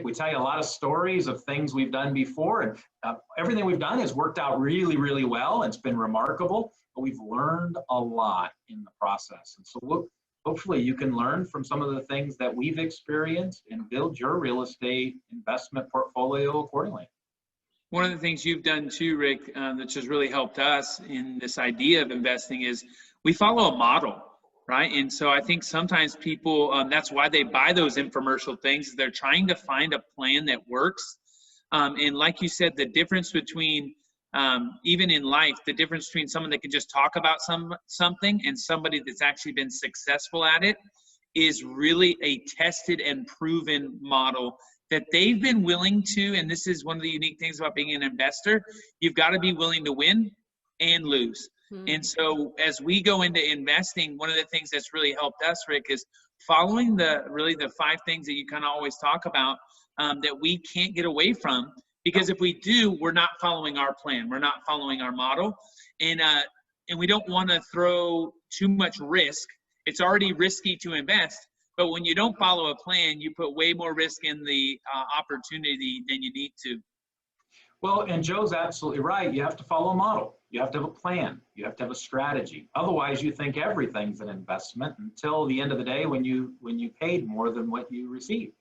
We tell you a lot of stories of things we've done before, and everything we've done has worked out really, really well. It's been remarkable, but we've learned a lot in the process. And so hopefully you can learn from some of the things that we've experienced and build your real estate investment portfolio accordingly. One of the things you've done too, Rick, that has really helped us in this idea of investing is we follow a model, right? And so I think sometimes people, that's why they buy those infomercial things. They're trying to find a plan that works. And like you said, the difference between, even in life, the difference between someone that can just talk about something and somebody that's actually been successful at it is really a tested and proven model that they've been willing to, and this is one of the unique things about being an investor, you've got to be willing to win and lose. And so as we go into investing, one of the things that's really helped us, Rick, is following the 5 things that you kind of always talk about, that we can't get away from, because if we do, we're not following our plan, we're not following our model, and we don't want to throw too much risk. It's already risky to invest, but when you don't follow a plan, you put way more risk in the opportunity than you need to. Well, and Joe's absolutely right. You have to follow a model. You have to have a plan. You have to have a strategy. Otherwise, you think everything's an investment until the end of the day when you paid more than what you received.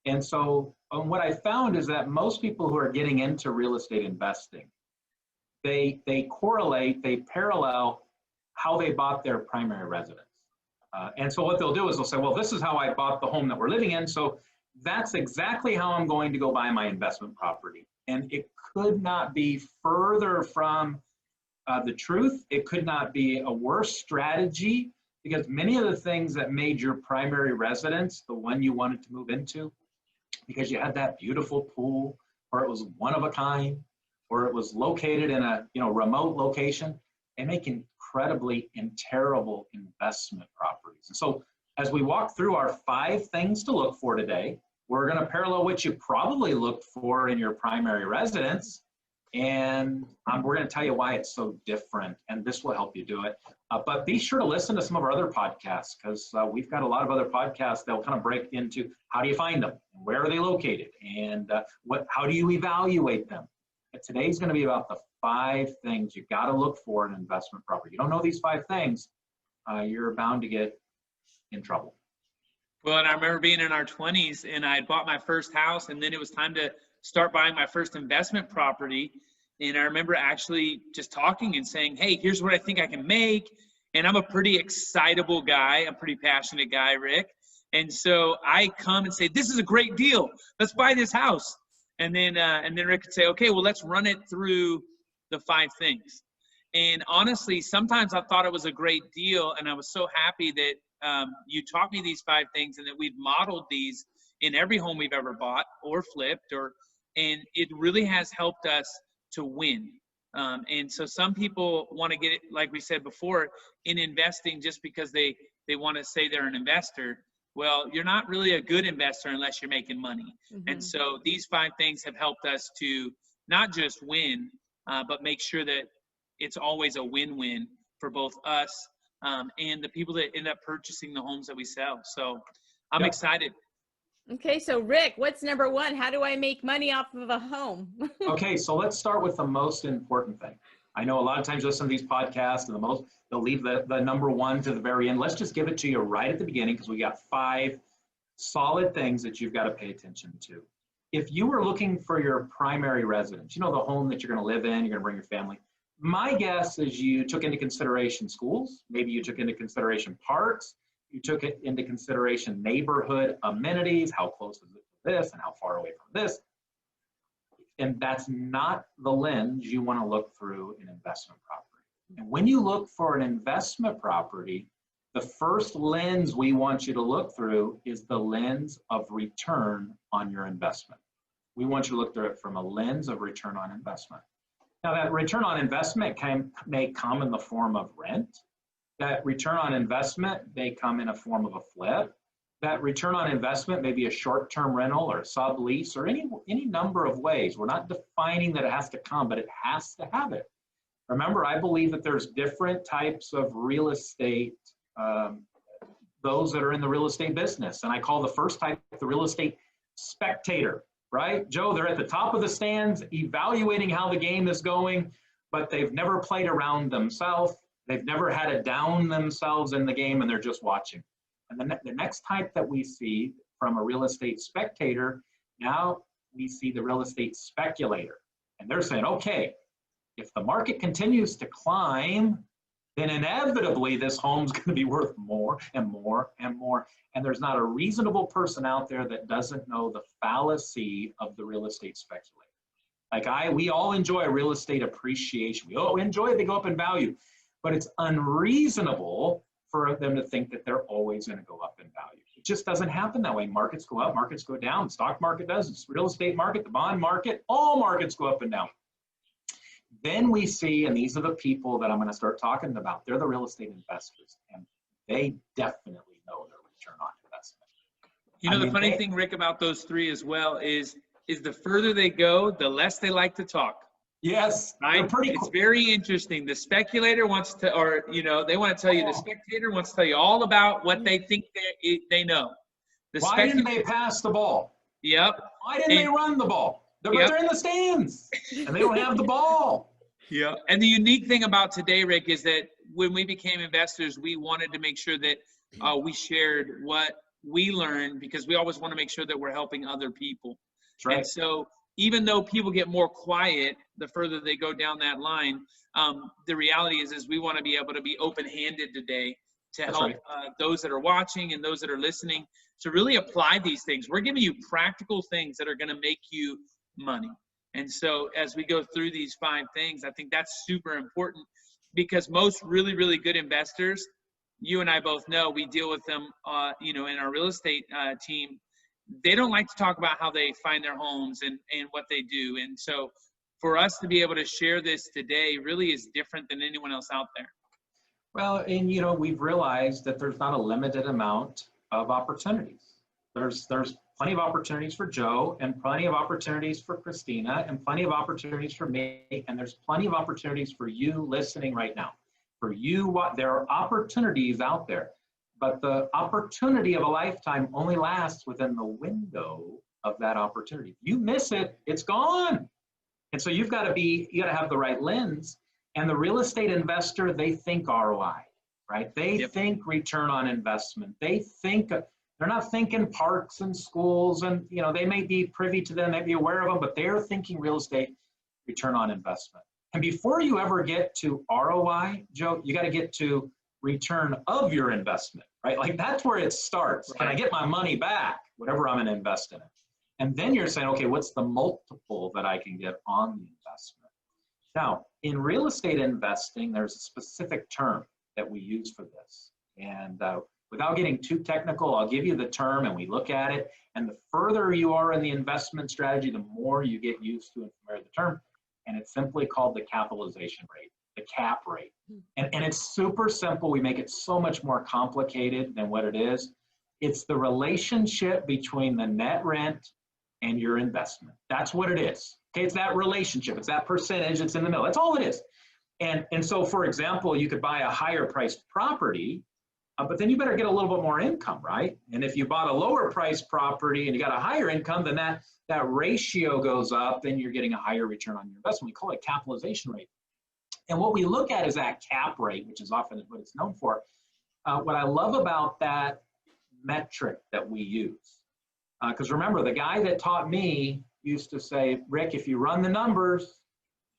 And so what I found is that most people who are getting into real estate investing, they correlate, they parallel how they bought their primary residence. And so what they'll do is they'll say, well, this is how I bought the home that we're living in, so that's exactly how I'm going to go buy my investment property. And it could not be further from the truth. It could not be a worse strategy, because many of the things that made your primary residence the one you wanted to move into, because you had that beautiful pool, or it was one of a kind, or it was located in a remote location, they make incredibly and terrible investment properties. And so as we walk through our 5 things to look for today, we're going to parallel what you probably looked for in your primary residence, and we're going to tell you why it's so different, and this will help you do it. But be sure to listen to some of our other podcasts, because we've got a lot of other podcasts that will kind of break into how do you find them, where are they located, and how do you evaluate them. But today's going to be about the 5 things you got to look for in an investment property. You don't know these 5 things, you're bound to get in trouble. Well, and I remember being in our 20s, and I had bought my first house, and then it was time to start buying my first investment property. And I remember actually just talking and saying, hey, here's what I think I can make. And I'm a pretty excitable guy, a pretty passionate guy, Rick. And so I come and say, this is a great deal. Let's buy this house. And then Rick could say, okay, well, let's run it through the 5 things. And honestly, sometimes I thought it was a great deal, and I was so happy that you taught me these 5 things, and that we've modeled these in every home we've ever bought or flipped, and it really has helped us to win. And so some people want to get it, like we said before, in investing just because they want to say they're an investor. Well, you're not really a good investor unless you're making money. Mm-hmm. And so these 5 things have helped us to not just win, but make sure that it's always a win-win for both us and the people that end up purchasing the homes that we sell. So I'm excited. Okay, so Rick, what's number 1? How do I make money off of a home? Okay, so let's start with the most important thing. I know a lot of times you listen to these podcasts, and they'll leave the number 1 to the very end. Let's just give it to you right at the beginning, because we got 5 solid things that you've got to pay attention to. If you were looking for your primary residence, the home that you're going to live in, you're going to bring your family, my guess is you took into consideration schools, maybe you took into consideration parks, you took it into consideration neighborhood amenities, how close is it to this and how far away from this. And that's not the lens you want to look through an investment property. And when you look for an investment property, the first lens we want you to look through is the lens of return on your investment. We want you to look through it from a lens of return on investment. Now, that return on investment may come in the form of rent. That return on investment may come in a form of a flip. That return on investment may be a short-term rental or a sublease or any number of ways. We're not defining that it has to come, but it has to have it. Remember, I believe that there's different types of real estate, those that are in the real estate business. And I call the first type the real estate spectator, right? Joe, they're at the top of the stands evaluating how the game is going, but they've never played around themselves. They've never had to down themselves in the game, and they're just watching. And the next type that we see from a real estate spectator, now we see the real estate speculator. And they're saying, okay, if the market continues to climb, then inevitably this home's going to be worth more and more and more. And there's not a reasonable person out there that doesn't know the fallacy of the real estate speculator. Like we all enjoy real estate appreciation. We enjoy it, they go up in value, but it's unreasonable for them to think that they're always going to go up in value. It just doesn't happen that way. Markets go up, markets go down. The stock market does, it's real estate market, the bond market, all markets go up and down. Then we see, and these are the people that I'm going to start talking about, they're the real estate investors, and they definitely know their return on investment. You know, the funny thing, Rick, about those three as well is the further they go, the less they like to talk. Yes, right. It's very interesting. The speculator wants to, or they want to tell you. The spectator wants to tell you all about what they think they know. Why didn't they pass the ball? Yep. Why didn't they run the ball? They're in the stands and they don't have the ball. Yeah. And the unique thing about today, Rick, is that when we became investors, we wanted to make sure that we shared what we learned, because we always want to make sure that we're helping other people. That's right. And so even though people get more quiet the further they go down that line, the reality is we want to be able to be open-handed today to help those that are watching and those that are listening to really apply these things. We're giving you practical things that are going to make you money. And so as we go through these 5 things, I think that's super important, because most really, really good investors, you and I both know, we deal with them, in our real estate team. They don't like to talk about how they find their homes and what they do. And so for us to be able to share this today really is different than anyone else out there. Well, and we've realized that there's not a limited amount of opportunities. There's plenty of opportunities for Joe, and plenty of opportunities for Christina, and plenty of opportunities for me, and there's plenty of opportunities for you listening right now. For you, there are opportunities out there, but the opportunity of a lifetime only lasts within the window of that opportunity. You miss it, it's gone. And so you got to have the right lens. And the real estate investor, they think ROI, right? They think return on investment. They think, they're not thinking parks and schools, and they may be privy to them, they may be aware of them, but they're thinking real estate return on investment. And before you ever get to ROI, Joe, you got to get to return of your investment, right? Like that's where it starts. Right. Can I get my money back, whatever I'm going to invest in it? And then you're saying, okay, what's the multiple that I can get on the investment? Now, in real estate investing, there's a specific term that we use for this. And without getting too technical, I'll give you the term and we look at it. And the further you are in the investment strategy, the more you get used to and familiar with the term. And it's simply called the capitalization rate, the cap rate. And it's super simple. We make it so much more complicated than what it is. It's the relationship between the net rent and your investment. That's what it is. Okay, it's that relationship. It's that percentage. It's in the middle. That's all it is. And so, for example, you could buy a higher priced property, but then you better get a little bit more income, right? And if you bought a lower priced property and you got a higher income, then that ratio goes up, then you're getting a higher return on your investment. We call it capitalization rate. And what we look at is that cap rate, which is often what it's known for. What I love about that metric that we use, because remember, the guy that taught me used to say, Rick, if you run the numbers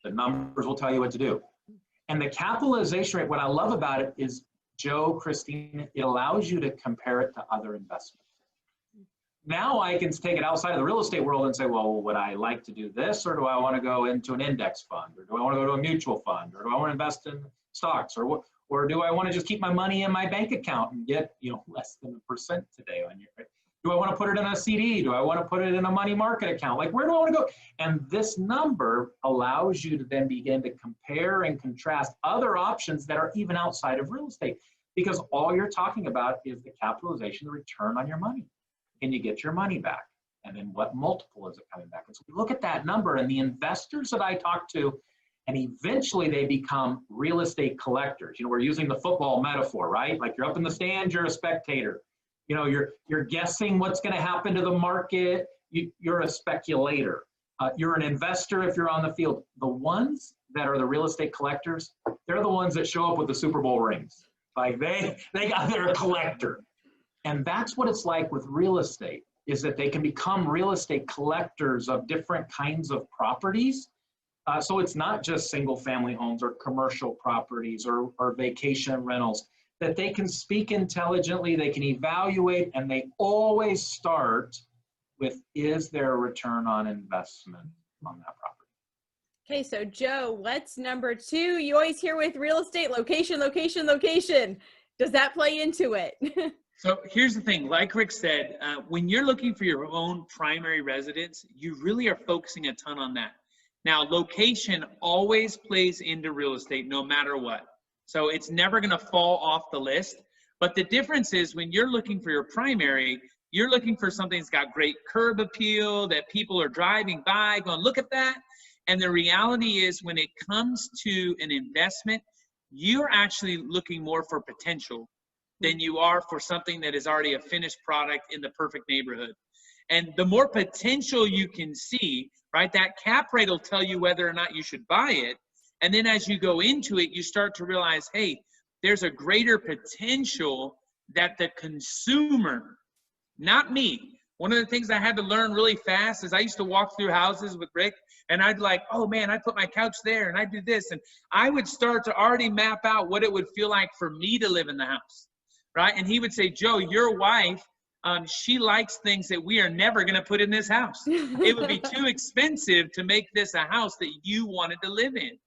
will tell you what to do. And the capitalization rate, what I love about it is, Joe, Christina, it allows you to compare it to other investments. Now I can take it outside of the real estate world and say, well, would I like to do this, or do I want to go into an index fund, or do I want to go to a mutual fund, or do I want to invest in stocks, or do I want to just keep my money in my bank account and get less than 1% today on your? Do I want to put it in a CD? Do I want to put it in a money market account? Like, where do I want to go? And this number allows you to then begin to compare and contrast other options that are even outside of real estate, because all you're talking about is the capitalization, the return on your money. Can you get your money back? And then what multiple is it coming back? And so we look at that number, and the investors that I talk to, and eventually they become real estate collectors. We're using the football metaphor, right? Like, you're up in the stands, you're a spectator. You're guessing what's going to happen to the market. you're a speculator. You're an investor if you're on the field. The ones that are the real estate collectors, they're the ones that show up with the Super Bowl rings. Like they're a collector. And that's what it's like with real estate, is that they can become real estate collectors of different kinds of properties. So it's not just single family homes or commercial properties or vacation rentals, that they can speak intelligently, they can evaluate, and they always start with, is there a return on investment on that property? Okay, so Joe, what's number 2? You always hear with real estate, location, location, location. Does that play into it? So here's the thing, like Rick said, when you're looking for your own primary residence, you really are focusing a ton on that. Now, location always plays into real estate no matter what. So it's never gonna fall off the list. But the difference is when you're looking for your primary, you're looking for something that's got great curb appeal, that people are driving by, going, look at that. And the reality is when it comes to an investment, you're actually looking more for potential than you are for something that is already a finished product in the perfect neighborhood. And the more potential you can see, right, that cap rate will tell you whether or not you should buy it. And then as you go into it, you start to realize, hey, there's a greater potential that the consumer, not me. One of the things I had to learn really fast is I used to walk through houses with Rick and I'd like, oh man, I put my couch there and I do this. And I would start to already map out what it would feel like for me to live in the house, right? And he would say, Joe, your wife, she likes things that we are never gonna put in this house. It would be too expensive to make this a house that you wanted to live in.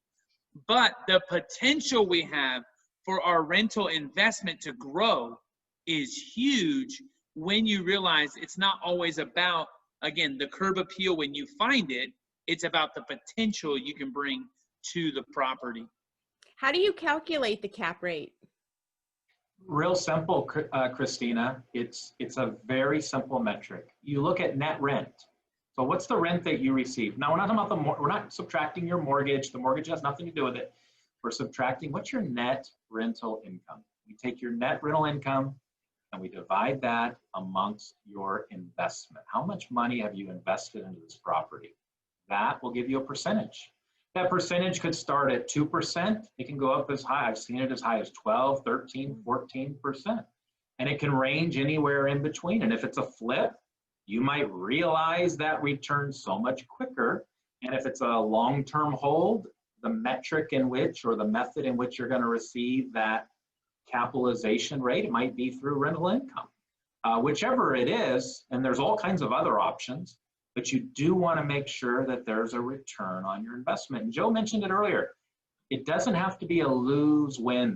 But the potential we have for our rental investment to grow is huge when you realize it's not always about, again, the curb appeal when you find it, it's about the potential you can bring to the property. How do you calculate the cap rate? Real simple, Christina. It's a very simple metric. You look at net rent. So what's the rent that you receive? Now, we're not talking about we're not subtracting your mortgage. The mortgage has nothing to do with it. We're subtracting what's your net rental income. We take your net rental income and we divide that amongst your investment. How much money have you invested into this property? That will give you a percentage. That percentage could start at 2%. It can go up as high. I've seen it as high as 12, 13, 14%. And it can range anywhere in between. And if it's a flip, you might realize that return so much quicker. And if it's a long-term hold, the metric in which, or the method in which you're going to receive that capitalization rate, it might be through rental income. Whichever it is, and there's all kinds of other options, but you do want to make sure that there's a return on your investment. And Joe mentioned it earlier. It doesn't have to be a lose-win.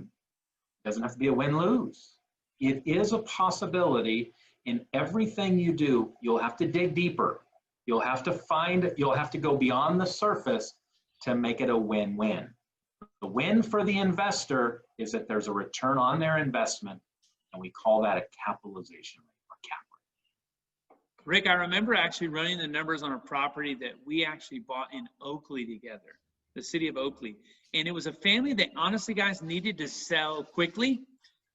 It doesn't have to be a win-lose. It is a possibility. In everything you do, you'll have to dig deeper. You'll have to go beyond the surface to make it a win-win. The win for the investor is that there's a return on their investment, and we call that a capitalization rate, or cap rate. Rick, I remember actually running the numbers on a property that we actually bought in Oakley together, the city of Oakley. And it was a family that honestly, guys, needed to sell quickly.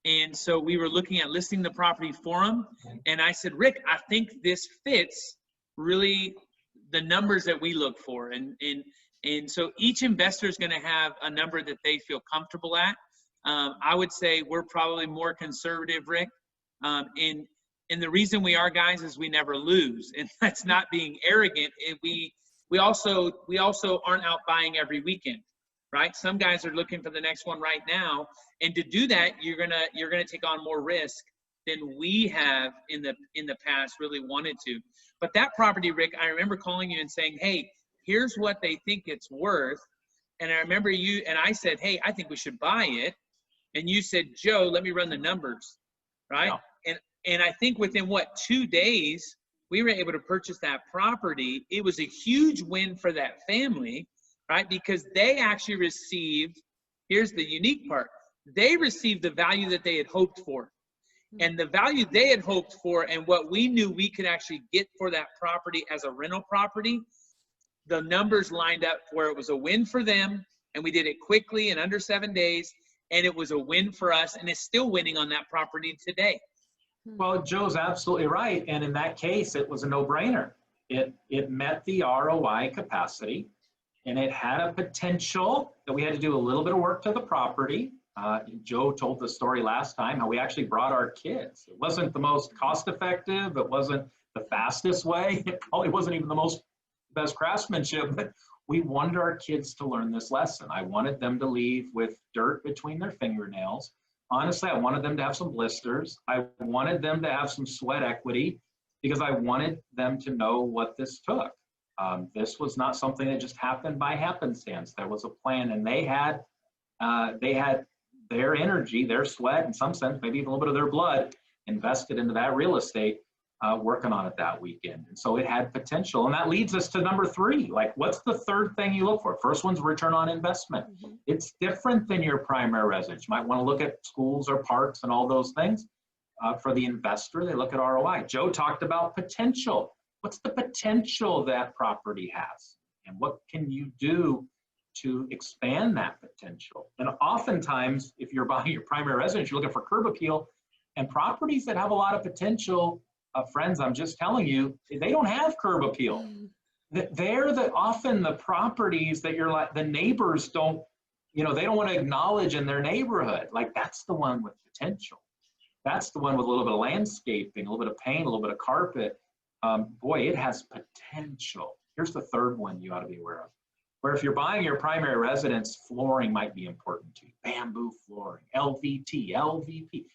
And so we were looking at listing the property for them. And I said, Rick, I think this fits really the numbers that we look for. And so each investor is going to have a number that they feel comfortable at. I would say we're probably more conservative, Rick. And the reason we are, guys, is we never lose. And that's not being arrogant. We also aren't out buying every weekend, right? Some guys are looking for the next one right now. And to do that, you're gonna take on more risk than we have in the past really wanted to. But that property, Rick, I remember calling you and saying, hey, here's what they think it's worth. And I remember you and I said, hey, I think we should buy it. And you said, Joe, let me run the numbers, right? Yeah. And I think within 2 days, we were able to purchase that property. It was a huge win for that family, right? Because they actually received, here's the unique part, they received the value that they had hoped for. And the value they had hoped for and what we knew we could actually get for that property as a rental property, the numbers lined up where it was a win for them, and we did it quickly in under 7 days, and it was a win for us, and it's still winning on that property today. Well, Joe's absolutely right. And in that case, it was a no-brainer. It met the ROI capacity, and it had a potential that we had to do a little bit of work to the property. Joe told the story last time how we actually brought our kids. It wasn't the most cost effective. It wasn't the fastest way. It probably wasn't even the best craftsmanship, but we wanted our kids to learn this lesson. I wanted them to leave with dirt between their fingernails. Honestly, I wanted them to have some blisters. I wanted them to have some sweat equity because I wanted them to know what this took. This was not something that just happened by happenstance. There was a plan, and they had their energy, their sweat, in some sense, maybe even a little bit of their blood invested into that real estate, working on it that weekend. And so it had potential. And that leads us to number 3. Like, what's the third thing you look for? First one's return on investment. Mm-hmm. It's different than your primary residence. You might want to look at schools or parks and all those things. For the investor, they look at ROI. Joe talked about potential. What's the potential that property has? And what can you do to expand that potential? And oftentimes, if you're buying your primary residence, you're looking for curb appeal, and properties that have a lot of potential, friends, I'm just telling you, they don't have curb appeal. They're often the properties that you're like, the neighbors don't, they don't want to acknowledge in their neighborhood. Like, that's the one with potential. That's the one with a little bit of landscaping, a little bit of paint, a little bit of carpet. Boy, it has potential. Here's the third one you ought to be aware of. Where if you're buying your primary residence, flooring might be important to you. Bamboo flooring, LVT, LVP.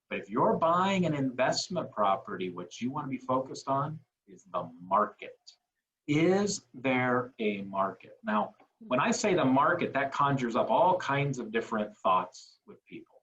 But if you're buying an investment property, what you want to be focused on is the market. Is there a market? Now, when I say the market, that conjures up all kinds of different thoughts with people.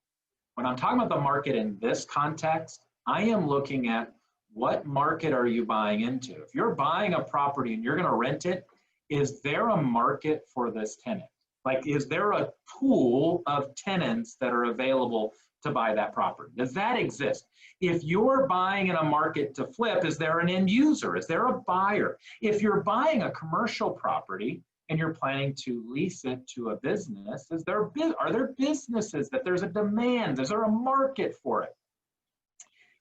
When I'm talking about the market in this context, I am looking at what market are you buying into? If you're buying a property and you're going to rent it, is there a market for this tenant? Like, is there a pool of tenants that are available to buy that property? Does that exist? If you're buying in a market to flip, is there an end user? Is there a buyer? If you're buying a commercial property and you're planning to lease it to a business, are there businesses that there's a demand? Is there a market for it?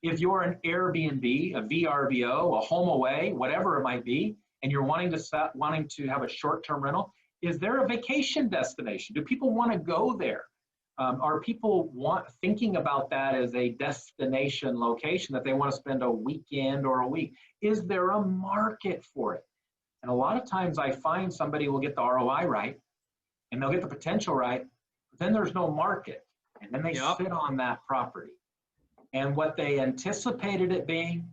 If you're an Airbnb, a VRBO, a home away, whatever it might be, and you're wanting to have a short-term rental, is there a vacation destination? Do people want to go there? Are people thinking about that as a destination location that they want to spend a weekend or a week? Is there a market for it? And a lot of times I find somebody will get the ROI right and they'll get the potential right, but then there's no market. And then they sit on that property. And what they anticipated it being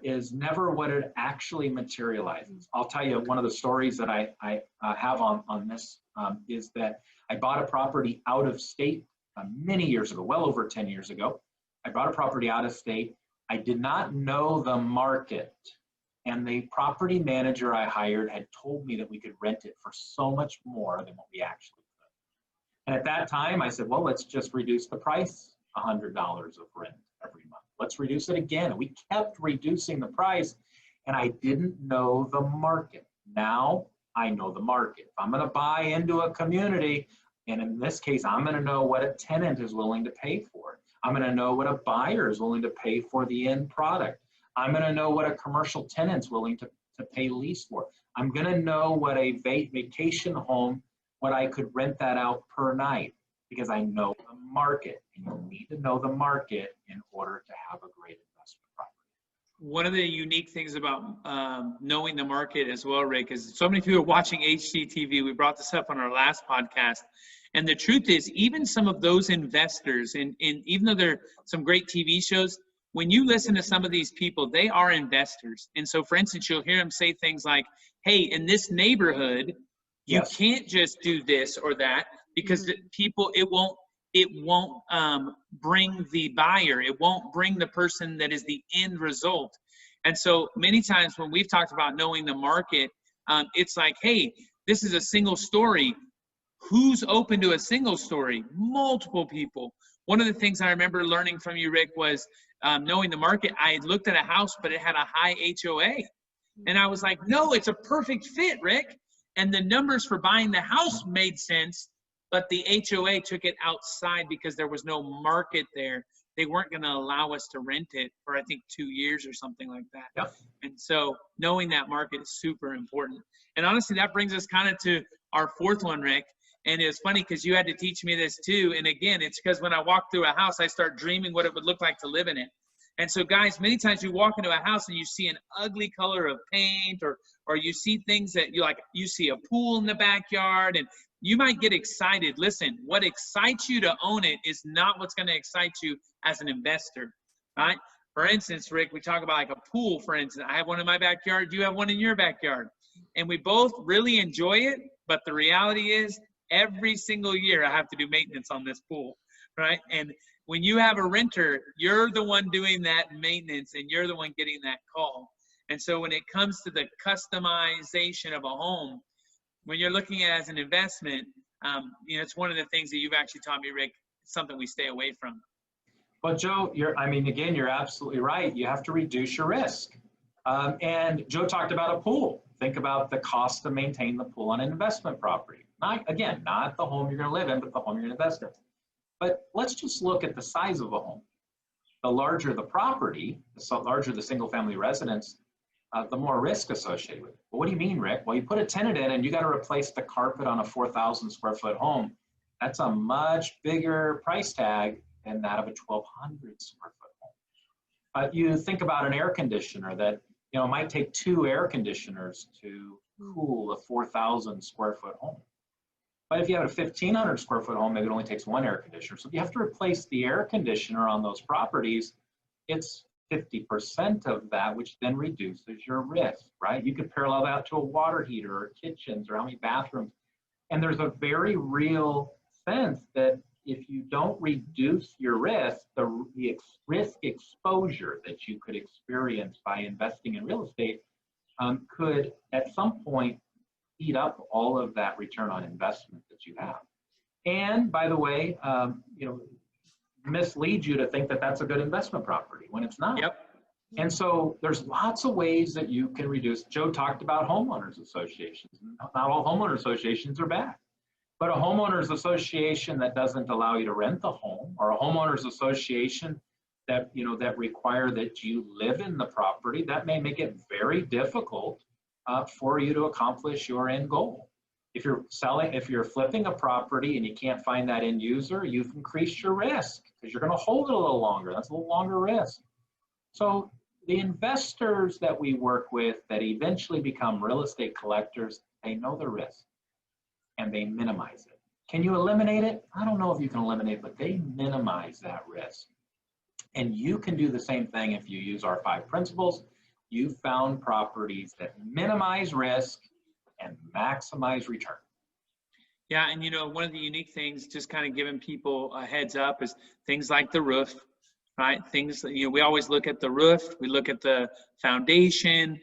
is never what it actually materializes. I'll tell you one of the stories that I have on this is that I bought a property out of state many years ago, well over 10 years ago. I bought a property out of state. I did not know the market. And the property manager I hired had told me that we could rent it for so much more than what we actually could. And at that time, I said, well, let's just reduce the price, $100 of rent every month. Let's reduce it again. And we kept reducing the price, and I didn't know the market. Now I know the market. If I'm going to buy into a community, and in this case, I'm going to know what a tenant is willing to pay for it. I'm going to know what a buyer is willing to pay for the end product. I'm going to know what a commercial tenant's willing to pay lease for. I'm going to know what a vacation home, what I could rent that out per night, because I know the market. And you need to know the market in order to have a great investment property. One of the unique things about knowing the market as well, Rick, is so many people are watching HGTV. We brought this up on our last podcast. And the truth is, even some of those investors, and even though there are some great TV shows, when you listen to some of these people, they are investors. And so, for instance, you'll hear them say things like, hey, in this neighborhood, you can't just do this or that, because people, it won't bring the buyer. It won't bring the person that is the end result. And so many times when we've talked about knowing the market, it's like, hey, this is a single story. Who's open to a single story? Multiple people. One of the things I remember learning from you, Rick, was knowing the market. I had looked at a house, but it had a high HOA. And I was like, no, it's a perfect fit, Rick. And the numbers for buying the house made sense, but the HOA took it outside because there was no market there. they weren't going to allow us to rent it for, I think, 2 years or something like that. Yep. And so knowing that market is super important. And honestly, that brings us kind of to our fourth one, Rick. And it was funny because you had to teach me this too. And again, it's because when I walk through a house, I start dreaming what it would look like to live in it. And so guys, many times you walk into a house and you see an ugly color of paint, or you see things that you see a pool in the backyard, and you might get excited. Listen, what excites you to own it is not what's going to excite you as an investor, right? For instance, Rick, we talk about like a pool, for instance. I have one in my backyard. You have one in your backyard. And we both really enjoy it. But the reality is every single year I have to do maintenance on this pool, right? And when you have a renter, you're the one doing that maintenance and you're the one getting that call. And so when it comes to the customization of a home, when you're looking at it as an investment, it's one of the things that you've actually taught me, Rick. It's something we stay away from. Well, Joe, you're absolutely right. You have to reduce your risk. And Joe talked about a pool. Think about the cost to maintain the pool on an investment property. Not the home you're going to live in, but the home you're going to invest in. But let's just look at the size of a home. The larger the property, the larger the single family residence, the more risk associated with it. But what do you mean, Rick? Well, you put a tenant in and you got to replace the carpet on a 4,000 square foot home. That's a much bigger price tag than that of a 1,200 square foot home. You think about an air conditioner that, it might take 2 air conditioners to cool a 4,000 square foot home. But if you have a 1,500 square foot home, maybe it only takes 1 air conditioner. So if you have to replace the air conditioner on those properties, it's 50% of that, which then reduces your risk, right? You could parallel that to a water heater or kitchens or how many bathrooms. And there's a very real sense that if you don't reduce your risk, the risk exposure that you could experience by investing in real estate could at some point eat up all of that return on investment that you have. And by the way, mislead you to think that that's a good investment property when it's not. Yep. And so there's lots of ways that you can reduce. Joe talked about homeowners associations. Not all homeowner associations are bad, but a homeowners association that doesn't allow you to rent the home, or a homeowners association that require that you live in the property, that may make it very difficult for you to accomplish your end goal. If you're flipping a property and you can't find that end user, you've increased your risk because you're going to hold it a little longer. That's a little longer risk. So the investors that we work with that eventually become real estate collectors, they know the risk and they minimize it. Can you eliminate it? I don't know if you can eliminate it, but they minimize that risk. And you can do the same thing if you use our 5 principles. You found properties that minimize risk and maximize return. Yeah, and one of the unique things, just kind of giving people a heads up, is things like the roof, right? Things, we always look at the roof, we look at the foundation,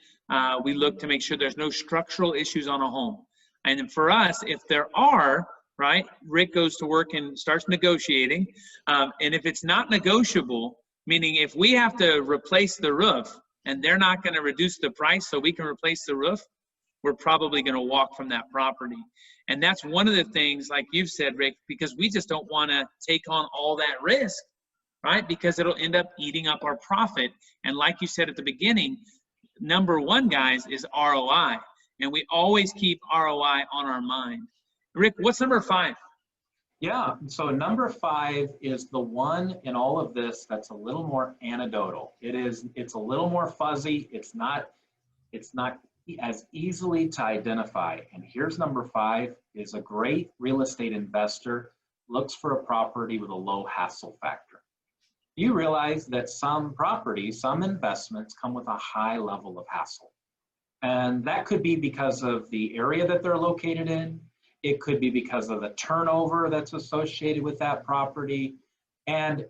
we look to make sure there's no structural issues on a home. And for us, if there are, right, Rick goes to work and starts negotiating. And if it's not negotiable, meaning if we have to replace the roof and they're not going to reduce the price so we can replace the roof, we're probably going to walk from that property. And that's one of the things, like you've said, Rick, because we just don't want to take on all that risk, right? Because it'll end up eating up our profit. And like you said at the beginning, number one, guys, is ROI. And we always keep ROI on our mind. Rick, what's number 5? Yeah, so number 5 is the one in all of this that's a little more anecdotal. It's a little more fuzzy. It's not as easily to identify. And here's number 5: is a great real estate investor looks for a property with a low hassle factor. You realize that some properties, some investments come with a high level of hassle. And that could be because of the area that they're located in. It could be because of the turnover that's associated with that property. And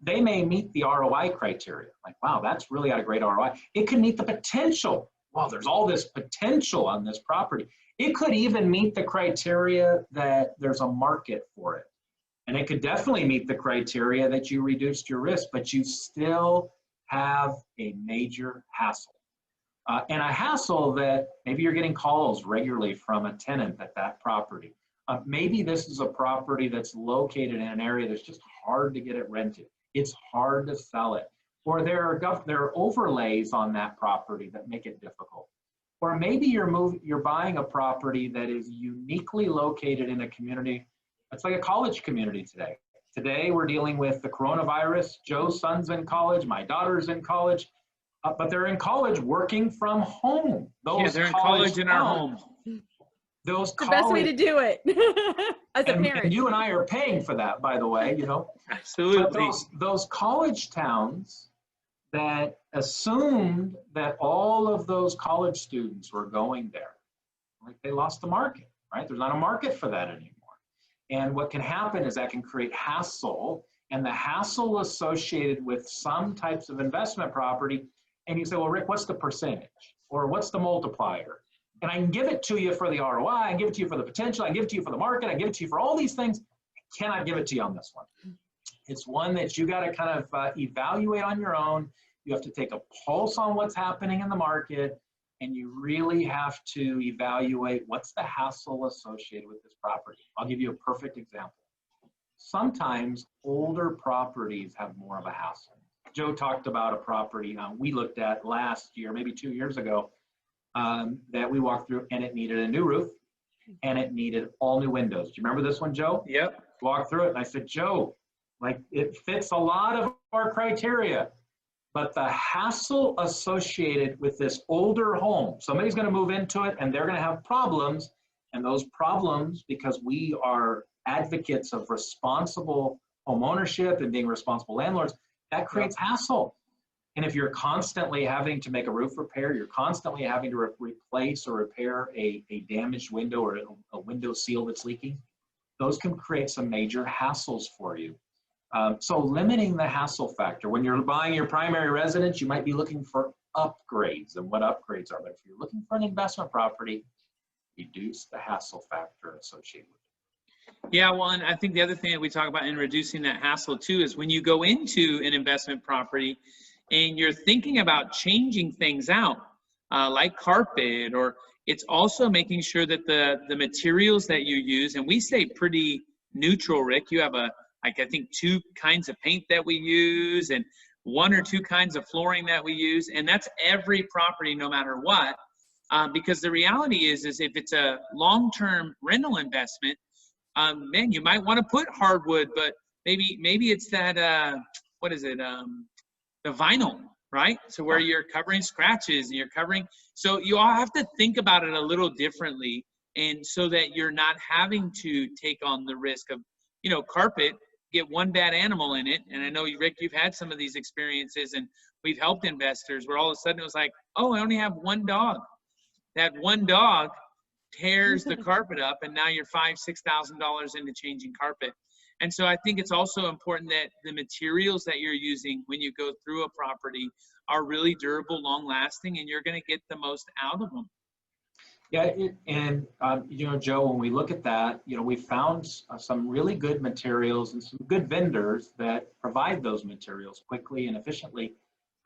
they may meet the ROI criteria. Like, wow, that's really got a great ROI. It could meet the potential. Wow, there's all this potential on this property. It could even meet the criteria that there's a market for it. And it could definitely meet the criteria that you reduced your risk, but you still have a major hassle. And a hassle that maybe you're getting calls regularly from a tenant at that property. Maybe this is a property that's located in an area that's just hard to get it rented. it's hard to sell it. Or there are overlays on that property that make it difficult. Or maybe you're buying a property that is uniquely located in a community. It's like a college community today. Today we're dealing with the coronavirus. Joe's son's in college, my daughter's in college, but they're in college working from home. Yeah, they're in college in our home. Those It's the best way to do it as a parent. And you and I are paying for that, by the way, you know. Absolutely. But those college towns that assumed that all of those college students were going there, like they lost the market, right? There's not a market for that anymore. And what can happen is that can create hassle, and the hassle associated with some types of investment property. And you say, well, Rick, what's the percentage? Or what's the multiplier? And I can give it to you for the ROI, I can give it to you for the potential, I can give it to you for the market, I can give it to you for all these things. I cannot give it to you on this one. It's one that you got to kind of evaluate on your own. You have to take a pulse on what's happening in the market, and you really have to evaluate what's the hassle associated with this property. I'll give you a perfect example. Sometimes older properties have more of a hassle. Joe talked about a property we looked at last year, maybe 2 years ago, that we walked through, and it needed a new roof and it needed all new windows. Do you remember this one, Joe? Yep. Walked through it and I said, Joe, like it fits a lot of our criteria, but the hassle associated with this older home, somebody's going to move into it and they're going to have problems. And those problems, because we are advocates of responsible home ownership and being responsible landlords, that creates hassle. And if you're constantly having to make a roof repair, you're constantly having to replace or repair a damaged window or a window seal that's leaking, those can create some major hassles for you. So limiting the hassle factor. When you're buying your primary residence, you might be looking for upgrades and what upgrades are. But if you're looking for an investment property, reduce the hassle factor associated with it. Yeah, well, and I think the other thing that we talk about in reducing that hassle too is when you go into an investment property and you're thinking about changing things out, like carpet, or it's also making sure that the materials that you use, and we stay pretty neutral, Rick. You have I think 2 kinds of paint that we use and 1 or 2 kinds of flooring that we use, and that's every property no matter what, because the reality is if it's a long-term rental investment, man, you might want to put hardwood, but maybe it's that what is it, the vinyl, right? So where you're covering scratches and you're covering, so you all have to think about it a little differently, and so that you're not having to take on the risk of, you know, carpet, get one bad animal in it. And I know, Rick, you've had some of these experiences, and we've helped investors where all of a sudden it was like, oh, I only have one dog. That one dog tears the carpet up, and now you're $5,000–6,000 into changing carpet. And so I think it's also important that the materials that you're using when you go through a property are really durable, long lasting, and you're going to get the most out of them. Yeah, you know, Joe, when we look at that, you know, we found some really good materials and some good vendors that provide those materials quickly and efficiently.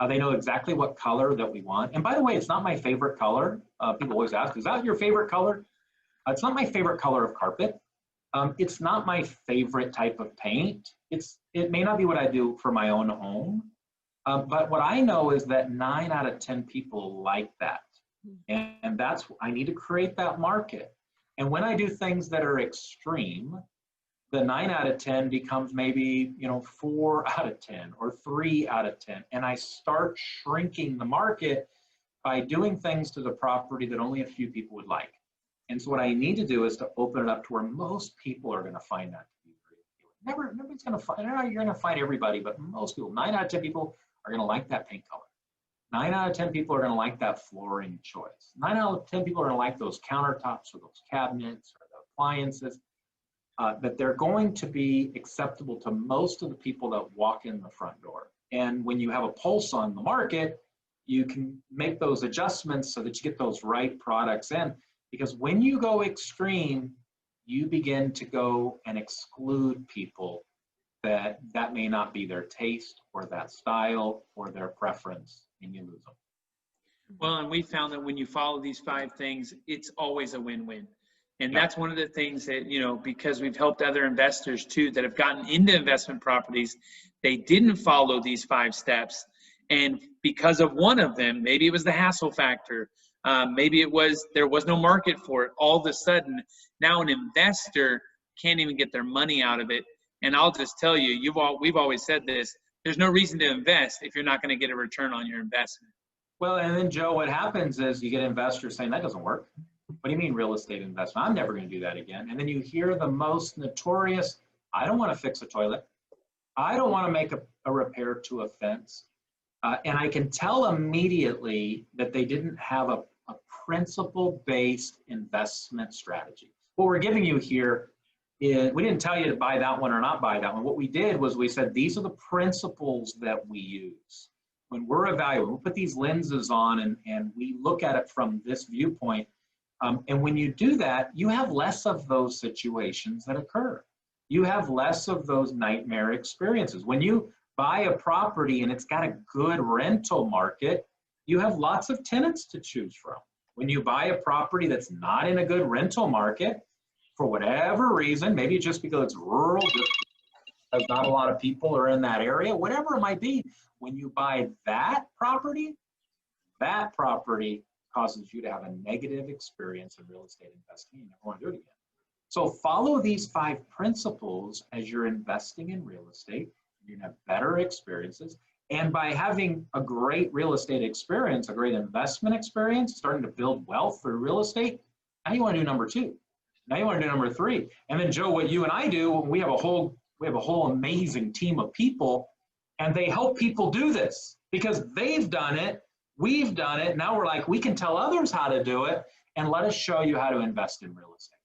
They know exactly what color that we want. And by the way, it's not my favorite color. People always ask, is that your favorite color? It's not my favorite color of carpet. It's not my favorite type of paint. It may not be what I do for my own home. But what I know is that 9 out of 10 people like that. And that's, I need to create that market. And when I do things that are extreme, the 9 out of 10 becomes maybe, you know, 4 out of 10 or 3 out of 10. And I start shrinking the market by doing things to the property that only a few people would like. And so what I need to do is to open it up to where most people are going to find that to be very appealing. Nobody's going to find, you're going to find everybody, but most people, 9 out of 10 people are going to like that paint color. 9 out of 10 people are going to like that flooring choice. 9 out of 10 people are going to like those countertops or those cabinets or the appliances. That they're going to be acceptable to most of the people that walk in the front door. And when you have a pulse on the market, you can make those adjustments so that you get those right products in. Because when you go extreme, you begin to go and exclude people that may not be their taste or that style or their preference, and you lose them. Well, and we found that when you follow these 5 things, it's always a win-win. And that's one of the things that, you know, because we've helped other investors too that have gotten into investment properties, they didn't follow these 5 steps. And because of one of them, maybe it was the hassle factor, maybe it was there was no market for it, all of a sudden, now an investor can't even get their money out of it. And I'll just tell you, we've always said this, there's no reason to invest if you're not going to get a return on your investment. Well, and then Joe, what happens is you get investors saying that doesn't work. What do you mean real estate investment? I'm never going to do that again. And then you hear the most notorious, I don't want to fix a toilet. I don't want to make a repair to a fence. And I can tell immediately that they didn't have a principle-based investment strategy. What we're giving you here is, we didn't tell you to buy that one or not buy that one. What we did was we said, these are the principles that we use. When we're evaluating, we put these lenses on and we look at it from this viewpoint. And when you do that, you have less of those situations that occur. You have less of those nightmare experiences. When you buy a property and it's got a good rental market, you have lots of tenants to choose from. When you buy a property that's not in a good rental market, for whatever reason, maybe just because it's rural, just because not a lot of people are in that area, whatever it might be, when you buy that property causes you to have a negative experience in real estate investing. You never want to do it again. So follow these 5 principles as you're investing in real estate. You're going to have better experiences. And by having a great real estate experience, a great investment experience, starting to build wealth through real estate, now you want to do number 2. Now you want to do number 3. And then Joe, what you and I do, we have a whole amazing team of people, and they help people do this because they've done it, we've done it. Now we're like, we can tell others how to do it, and let us show you how to invest in real estate.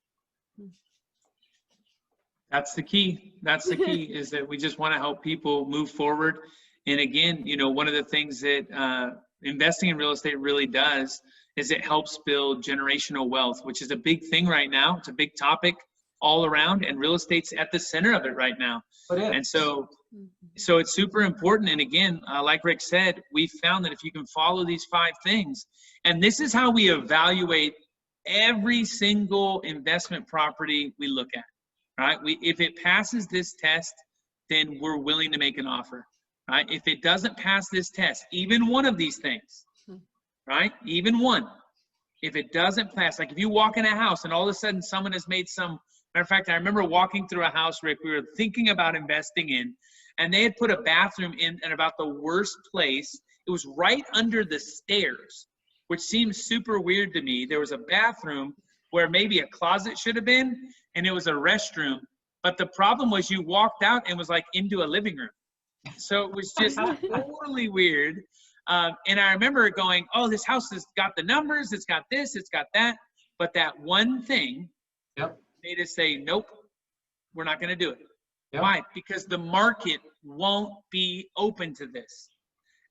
That's the key. That's the key is that we just want to help people move forward. And again, you know, one of the things that investing in real estate really does is it helps build generational wealth, which is a big thing right now. It's a big topic all around, and real estate's at the center of it right now. And so it's super important. And again, like Rick said, we found that if you can follow these 5 things, and this is how we evaluate every single investment property we look at, right? If it passes this test, then we're willing to make an offer, right? If it doesn't pass this test, even one of these things, right? Even one, if it doesn't pass, like if you walk in a house and all of a sudden someone has made some, matter of fact, I remember walking through a house, Rick, we were thinking about investing in, and they had put a bathroom in about the worst place. It was right under the stairs, which seems super weird to me. There was a bathroom where maybe a closet should have been, and it was a restroom. But the problem was you walked out and was like into a living room. So it was just totally weird. And I remember going, oh, this house has got the numbers, it's got this, it's got that. But that one thing made us say, nope, we're not going to do it. Why? Because the market won't be open to this.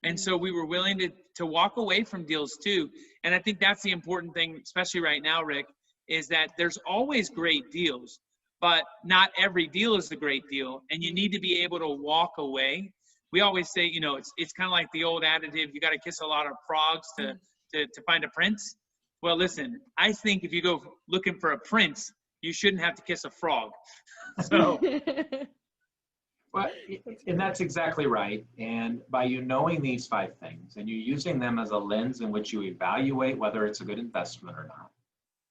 And so we were willing to walk away from deals too. And I think that's the important thing, especially right now, Rick, is that there's always great deals, but not every deal is a great deal. And you need to be able to walk away. We always say, you know, it's kind of like the old adage, you got to kiss a lot of frogs to find a prince. Well, listen, I think if you go looking for a prince, you shouldn't have to kiss a frog. So. Well, and that's exactly right. And by you knowing these 5 things and you using them as a lens in which you evaluate whether it's a good investment or not.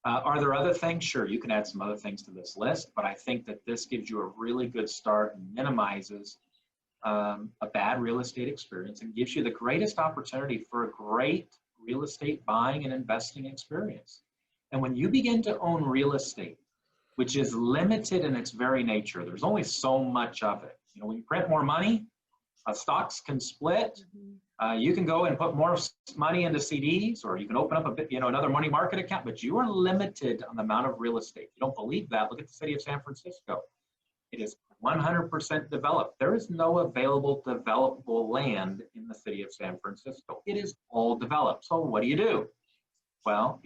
Are there other things? Sure, you can add some other things to this list, but I think that this gives you a really good start and minimizes a bad real estate experience and gives you the greatest opportunity for a great real estate buying and investing experience. And when you begin to own real estate, which is limited in its very nature, there's only so much of it. You know, when you print more money, stocks can split. You can go and put more money into CDs, or you can open up a bit, you know, another money market account, but you are limited on the amount of real estate. If you don't believe that, look at the city of San Francisco. It is 100% developed. There is no available developable land in the city of San Francisco. It is all developed. So what do? Well,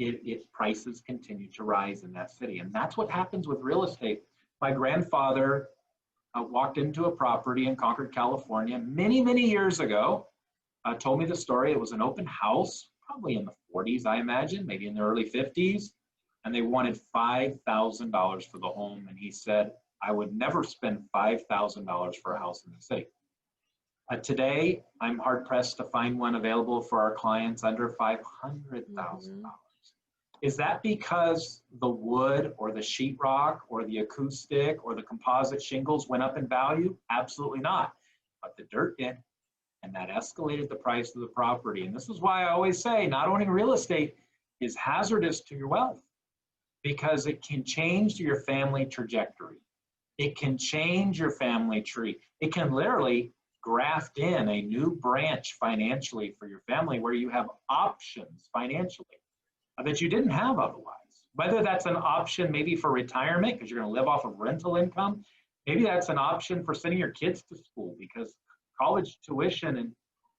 prices continue to rise in that city. And that's what happens with real estate. My grandfather walked into a property in Concord, California, many, many years ago, told me the story. It was an open house, probably in the 40s, I imagine, maybe in the early 50s. And they wanted $5,000 for the home. And he said, I would never spend $5,000 for a house in the city. Today, I'm hard pressed to find one available for our clients under $500,000. Is that because the wood or the sheetrock or the acoustic or the composite shingles went up in value? Absolutely not. But the dirt did, and that escalated the price of the property. And this is why I always say not owning real estate is hazardous to your wealth, because it can change your family trajectory. It can change your family tree. It can literally graft in a new branch financially for your family where you have options financially that you didn't have otherwise. Whether that's an option maybe for retirement because you're going to live off of rental income, maybe that's an option for sending your kids to school because college tuition, and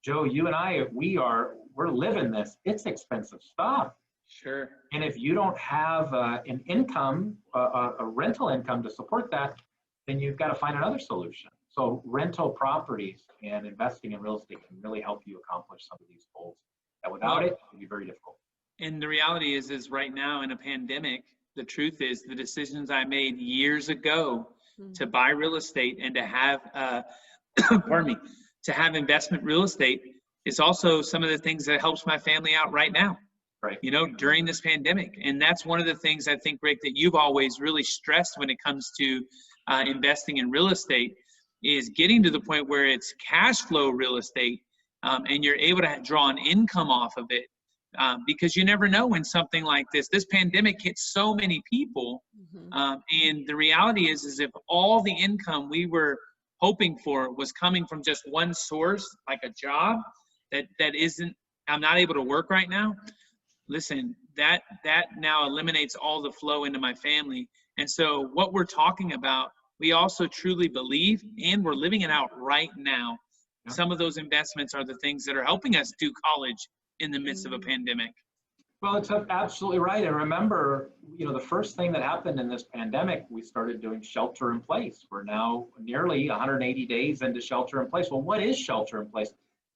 Joe, you and I, we're living this. It's expensive stuff. Sure. And if you don't have an income, a rental income to support that, then you've got to find another solution. So rental properties and investing in real estate can really help you accomplish some of these goals. And without it would be very difficult. And the reality is right now in a pandemic, the truth is the decisions I made years ago to buy real estate and to have, pardon me, to have investment real estate is also some of the things that helps my family out right now. Right. You know, during this pandemic. And that's one of the things I think, Rick, that you've always really stressed when it comes to investing in real estate is getting to the point where it's cash flow real estate and you're able to draw an income off of it. Because you never know when something like this pandemic hits so many people. And the reality is if all the income we were hoping for was coming from just one source, like a job I'm not able to work right now. Listen, that now eliminates all the flow into my family. And so what we're talking about, we also truly believe, and we're living it out right now. Yeah. Some of those investments are the things that are helping us do college in the midst of a pandemic. Well, it's absolutely right. And remember, the first thing that happened in this pandemic, we started doing shelter in place. We're now nearly 180 days into shelter in place. Well, what is shelter in place?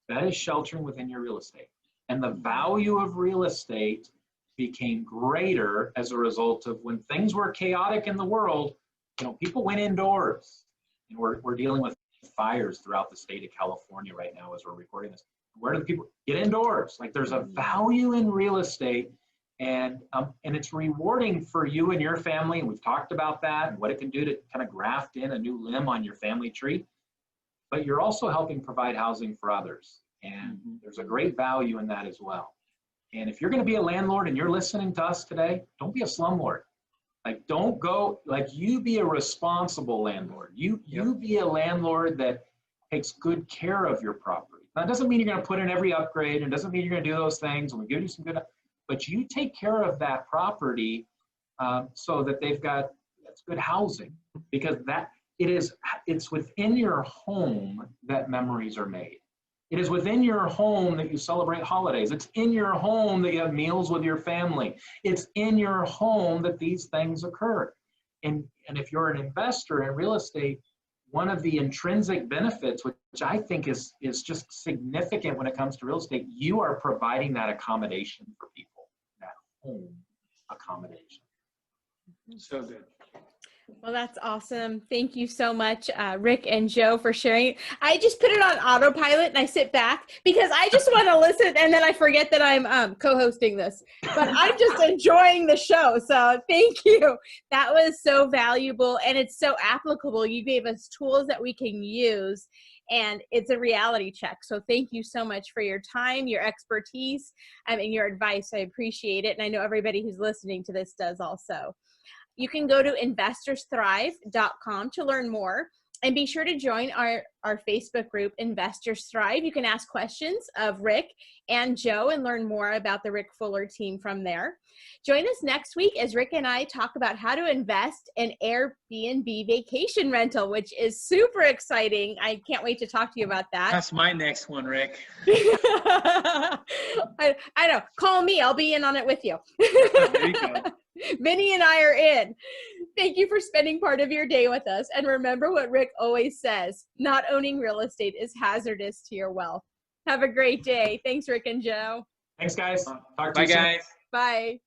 That is sheltering within your real estate. And the value of real estate became greater as a result of when things were chaotic in the world, people went indoors. And we're dealing with fires throughout the state of California right now as we're recording this. Where do the people get indoors? Like there's a value in real estate, and it's rewarding for you and your family. And we've talked about that and what it can do to kind of graft in a new limb on your family tree. But you're also helping provide housing for others. And there's a great value in that as well. And if you're going to be a landlord and you're listening to us today, don't be a slumlord. Like don't go, like you be a responsible landlord. You be a landlord that takes good care of your property. Now, it doesn't mean you're going to put in every upgrade, and doesn't mean you're going to do those things, and we give you some good, but you take care of that property so that that's good housing, because it's within your home that memories are made. It is within your home that you celebrate holidays. It's in your home that you have meals with your family. It's in your home that these things occur. And if you're an investor in real estate, one of the intrinsic benefits, which I think is just significant when it comes to real estate, you are providing that accommodation for people, that home accommodation. So good. Well, that's awesome. Thank you so much, Rick and Joe, for sharing. I just put it on autopilot and I sit back because I just want to listen, and then I forget that I'm co-hosting this. But I'm just enjoying the show. So thank you. That was so valuable, and it's so applicable. You gave us tools that we can use, and it's a reality check. So thank you so much for your time, your expertise, and your advice. I appreciate it. And I know everybody who's listening to this does also. You can go to investorsthrive.com to learn more, and be sure to join our Facebook group, Investors Thrive. You can ask questions of Rick and Joe and learn more about the Rick Fuller team from there. Join us next week as Rick and I talk about how to invest in Airbnb vacation rental, which is super exciting. I can't wait to talk to you about that. That's my next one, Rick. I know. Call me. I'll be in on it with you. There you go. Vinny and I are in. Thank you for spending part of your day with us. And remember what Rick always says, not owning real estate is hazardous to your wealth. Have a great day. Thanks, Rick and Joe. Thanks, guys. Bye, guys. Bye.